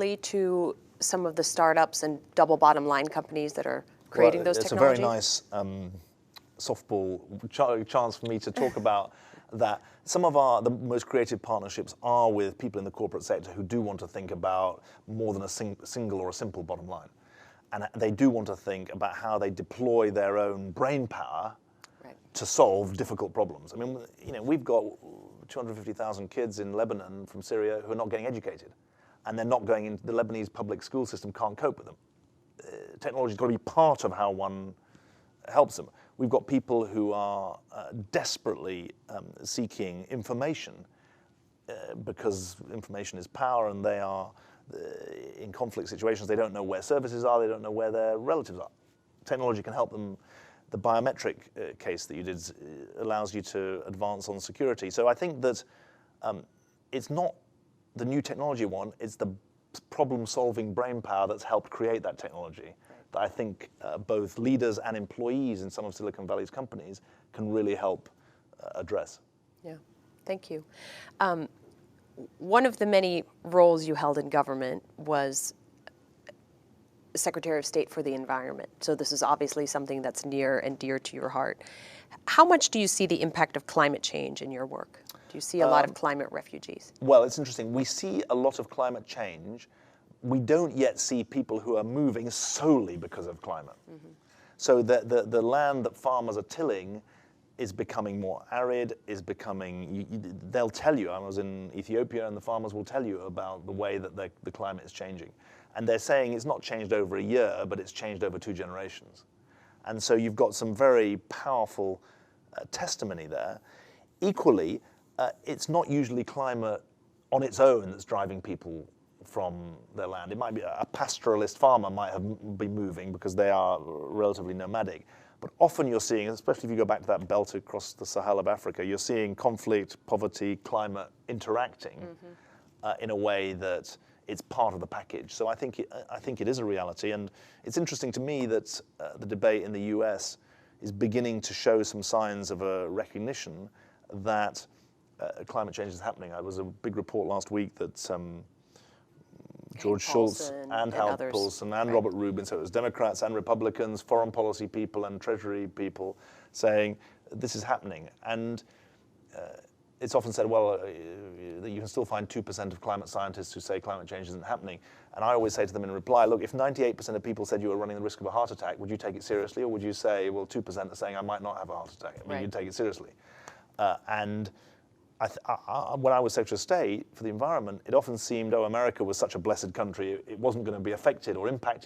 broadly to some of the startups and double bottom line companies that are creating those technologies? It's a very nice softball chance for me to talk about that. Some of the most creative partnerships are with people in the corporate sector who do want to think about more than a single or a simple bottom line. And they do want to think about how they deploy their own brain power to solve difficult problems. I mean, we've got 250,000 kids in Lebanon from Syria who are not getting educated. And they're not going into the Lebanese public school system, can't cope with them. Technology's got to be part of how one helps them. We've got people who are desperately seeking information because information is power, and they are in conflict situations. They don't know where services are, they don't know where their relatives are. Technology can help them. The biometric case that you did allows you to advance on security. So I think that it's not the new technology one, it's the problem-solving brain power that's helped create that technology that I think both leaders and employees in some of Silicon Valley's companies can really help address. Yeah, thank you. One of the many roles you held in government was Secretary of State for the Environment. So this is obviously something that's near and dear to your heart. How much do you see the impact of climate change in your work? Do you see a lot of climate refugees? Well, it's interesting. We see a lot of climate change. We don't yet see people who are moving solely because of climate. Mm-hmm. So the land that farmers are tilling is becoming more arid, is becoming, they'll tell you, I was in Ethiopia and the farmers will tell you about the way that the climate is changing. And they're saying it's not changed over a year, but it's changed over 2 generations. And so you've got some very powerful testimony there. Equally, it's not usually climate on its own that's driving people from their land. It might be a pastoralist farmer might be moving because they are relatively nomadic. But often you're seeing, especially if you go back to that belt across the Sahel of Africa, you're seeing conflict, poverty, climate interacting in a way that it's part of the package. So I think it is a reality. And it's interesting to me that the debate in the US is beginning to show some signs of a recognition that climate change is happening. There was a big report last week that George Shultz and Hal Paulson and Robert Rubin, so it was Democrats and Republicans, foreign policy people and Treasury people saying this is happening. And it's often said, well, that you can still find 2% of climate scientists who say climate change isn't happening. And I always say to them in reply, look, if 98% of people said you were running the risk of a heart attack, would you take it seriously? Or would you say, well, 2% are saying I might not have a heart attack? I mean, you'd take it seriously. When I was Secretary of State for the Environment, it often seemed, America was such a blessed country, it wasn't going to be affected or impacted